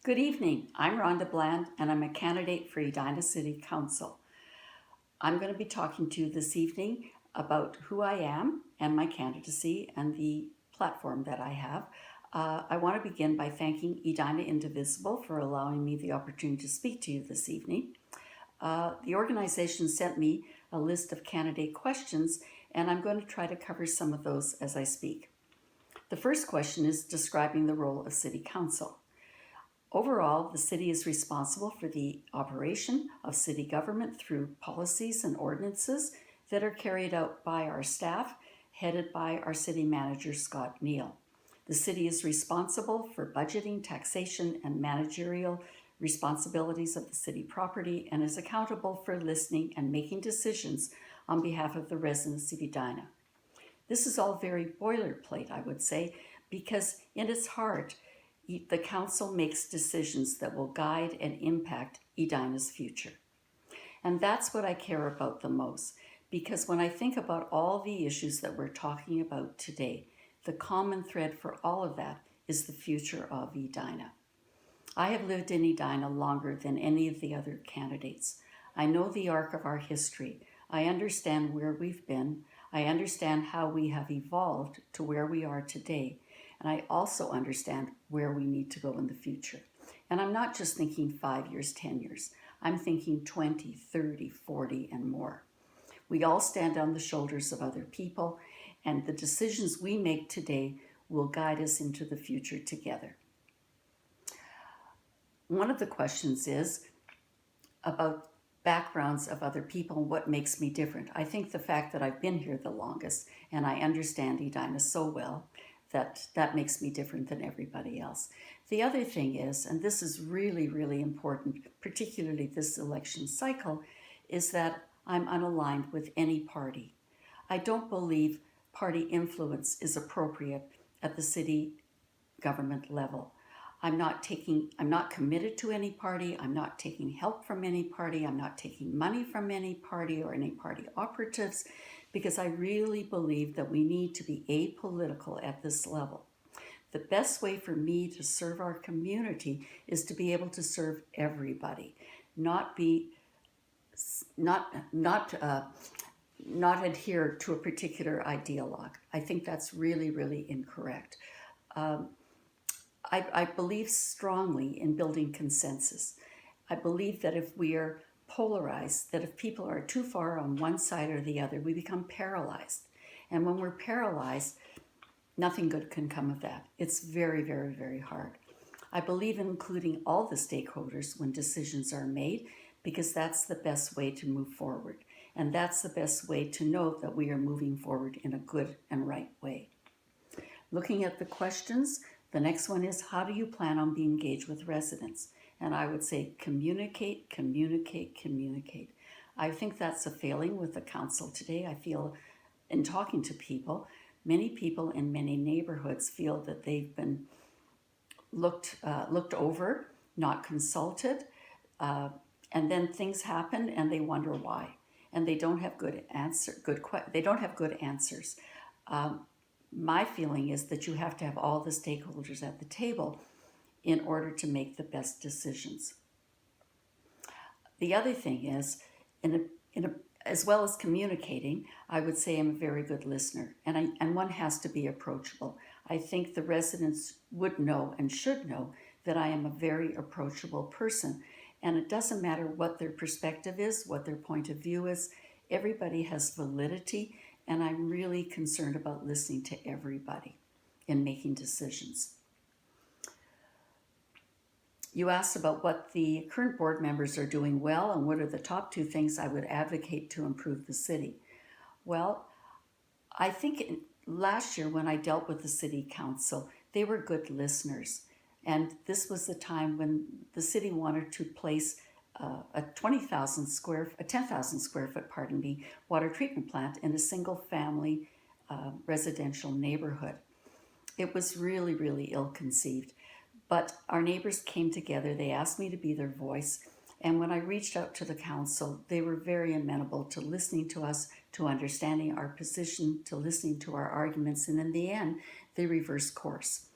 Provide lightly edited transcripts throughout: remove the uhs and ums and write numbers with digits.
Good evening. I'm Rhonda Bland, and I'm a candidate for Edina City Council. I'm going to be talking to you this evening about who I am and my candidacy and the platform that I have. I want to begin by thanking Edina Indivisible for allowing me the opportunity to speak to you this evening. The organization sent me a list of candidate questions, and I'm going to try to cover some of those as I speak. The first question is describing the role of City Council. Overall, the city is responsible for the operation of city government through policies and ordinances that are carried out by our staff, headed by our city manager, Scott Neal. The city is responsible for budgeting, taxation, and managerial responsibilities of the city property and is accountable for listening and making decisions on behalf of the residents of Edina. This is all very boilerplate, I would say, because in its heart, the council makes decisions that will guide and impact Edina's future. And that's what I care about the most, because when I think about all the issues that we're talking about today, the common thread for all of that is the future of Edina. I have lived in Edina longer than any of the other candidates. I know the arc of our history. I understand where we've been. I understand how we have evolved to where we are today. And I also understand where we need to go in the future. And I'm not just thinking 5 years, 10 years. I'm thinking 20, 30, 40, and more. We all stand on the shoulders of other people, and the decisions we make today will guide us into the future together. One of the questions is about backgrounds of other people and what makes me different. I think the fact that I've been here the longest and I understand Edina so well, that makes me different than everybody else. The other thing is, and this is really, really important, particularly this election cycle, is that I'm unaligned with any party. I don't believe party influence is appropriate at the city government level. I'm not committed to any party. I'm not taking help from any party. I'm not taking money from any party or any party operatives, because I really believe that we need to be apolitical at this level. The best way for me to serve our community is to be able to serve everybody, not adhere to a particular ideologue. I think that's really, really incorrect. I believe strongly in building consensus. I believe that if we are polarized, that if people are too far on one side or the other, we become paralyzed. And when we're paralyzed, nothing good can come of that. It's very, very, very hard. I believe in including all the stakeholders when decisions are made, because that's the best way to move forward. And that's the best way to know that we are moving forward in a good and right way. Looking at the questions, the next one is, how do you plan on being engaged with residents? And I would say communicate, communicate, communicate. I think that's a failing with the council today. I feel in talking to people, many people in many neighborhoods feel that they've been looked over, not consulted, and then things happen and they wonder why. And they don't have good answers. My feeling is that you have to have all the stakeholders at the table in order to make the best decisions. The other thing is, as well as communicating, I would say I'm a very good listener, and one has to be approachable. I think the residents would know and should know that I am a very approachable person, and it doesn't matter what their perspective is, what their point of view is. Everybody has validity, and I'm really concerned about listening to everybody in making decisions. You asked about what the current board members are doing well and what are the top 2 things I would advocate to improve the city. Well, I think last year when I dealt with the city council, they were good listeners. And this was the time when the city wanted to place a 10,000 square foot, water treatment plant in a single family residential neighborhood. It was really, really ill-conceived. But our neighbors came together, they asked me to be their voice, and when I reached out to the council, they were very amenable to listening to us, to understanding our position, to listening to our arguments, and in the end, they reversed course.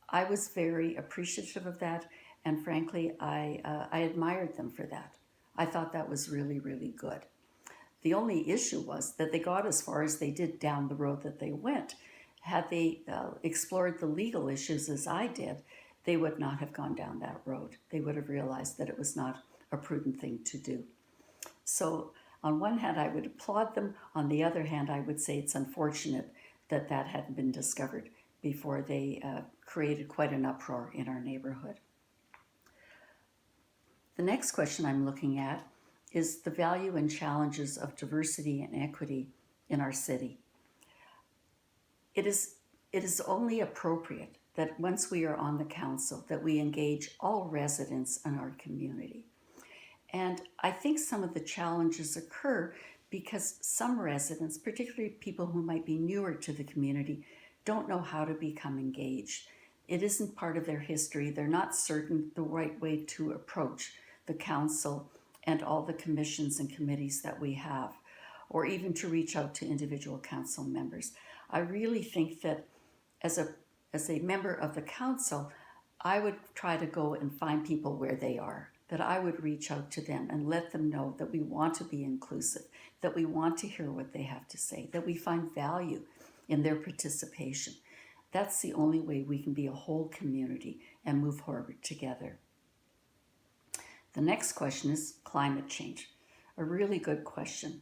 I was very appreciative of that, And frankly, I admired them for that. I thought that was really, really good. The only issue was that they got as far as they did down the road that they went. Had they explored the legal issues as I did, they would not have gone down that road. They would have realized that it was not a prudent thing to do. So on one hand, I would applaud them. On the other hand, I would say it's unfortunate that that hadn't been discovered before they created quite an uproar in our neighborhood. The next question I'm looking at is the value and challenges of diversity and equity in our city. It is only appropriate that once we are on the council that we engage all residents in our community. And I think some of the challenges occur because some residents, particularly people who might be newer to the community, don't know how to become engaged. It isn't part of their history. They're not certain the right way to approach the council and all the commissions and committees that we have, or even to reach out to individual council members. I really think that as a member of the council, I would try to go and find people where they are, that I would reach out to them and let them know that we want to be inclusive, that we want to hear what they have to say, that we find value in their participation. That's the only way we can be a whole community and move forward together. The next question is climate change. A really good question.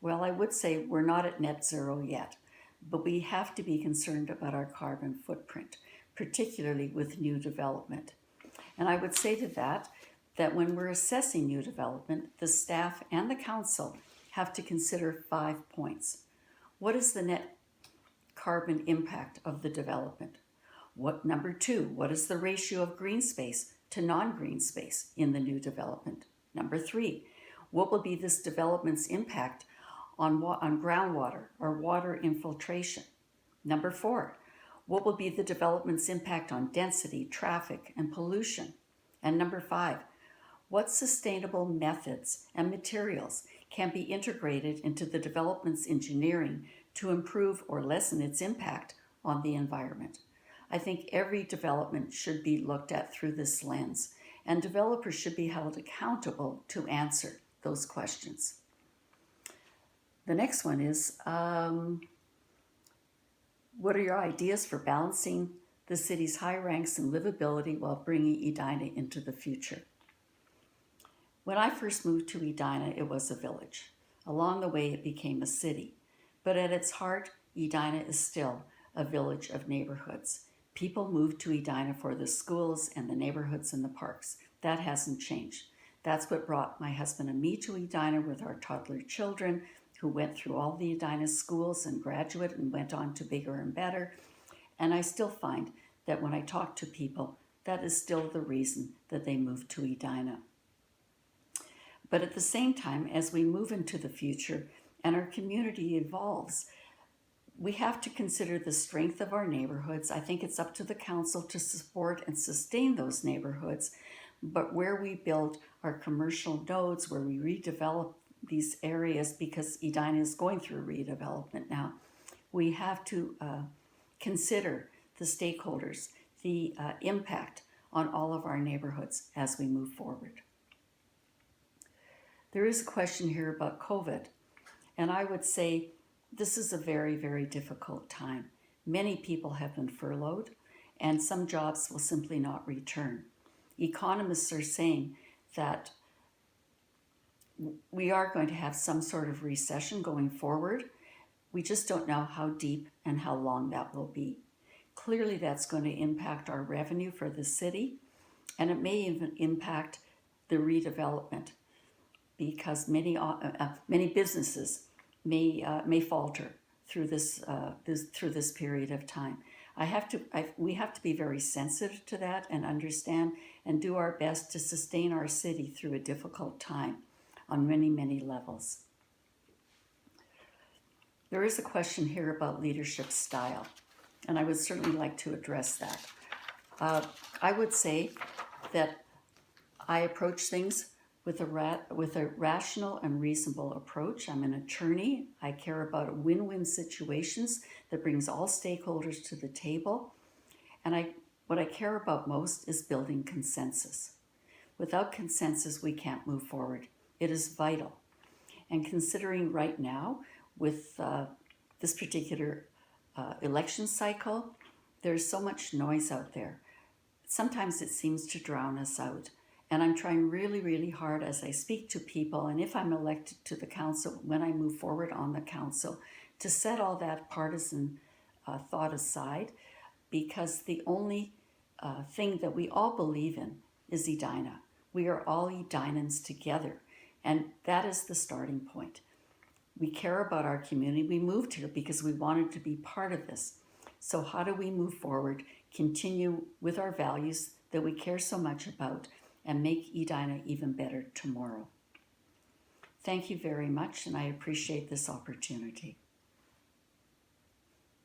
Well, I would say we're not at net zero yet, but we have to be concerned about our carbon footprint, particularly with new development. And I would say to that when we're assessing new development, the staff and the council have to consider 5 points. What is the net carbon impact of the development? Number 2, what is the ratio of green space to non-green space in the new development? Number 3, what will be this development's impact on groundwater or water infiltration? Number 4, what will be the development's impact on density, traffic, and pollution? And number 5, what sustainable methods and materials can be integrated into the development's engineering to improve or lessen its impact on the environment? I think every development should be looked at through this lens, and developers should be held accountable to answer those questions. The next one is, what are your ideas for balancing the city's high ranks and livability while bringing Edina into the future? When I first moved to Edina, it was a village. Along the way, it became a city. But at its heart, Edina is still a village of neighborhoods. People moved to Edina for the schools and the neighborhoods and the parks. That hasn't changed. That's what brought my husband and me to Edina with our toddler children, who went through all the Edina schools and graduated and went on to bigger and better. And I still find that when I talk to people, that is still the reason that they moved to Edina. But at the same time, as we move into the future and our community evolves, we have to consider the strength of our neighborhoods. I think it's up to the council to support and sustain those neighborhoods, but where we build our commercial nodes, where we redevelop these areas, because Edina is going through redevelopment now, we have to consider the stakeholders, the impact on all of our neighborhoods as we move forward. There is a question here about COVID, and I would say this is a very, very difficult time. Many people have been furloughed, and some jobs will simply not return. Economists are saying that we are going to have some sort of recession going forward. We just don't know how deep and how long that will be. Clearly, that's going to impact our revenue for the city, and it may even impact the redevelopment, because many businesses may falter through this period of time. We have to be very sensitive to that and understand and do our best to sustain our city through a difficult time on many, many levels. There is a question here about leadership style, and I would certainly like to address that. I would say that I approach things with a rational and reasonable approach. I'm an attorney. I care about win-win situations that brings all stakeholders to the table. And What I care about most is building consensus. Without consensus, we can't move forward. It is vital. And considering right now, with this particular election cycle, there's so much noise out there. Sometimes it seems to drown us out. And I'm trying really, really hard as I speak to people, and if I'm elected to the council, when I move forward on the council, to set all that partisan thought aside, because the only thing that we all believe in is Edina. We are all Edinans together, and that is the starting point. We care about our community. We moved here because we wanted to be part of this. So how do we move forward, continue with our values that we care so much about, and make Edina even better tomorrow? Thank you very much, and I appreciate this opportunity.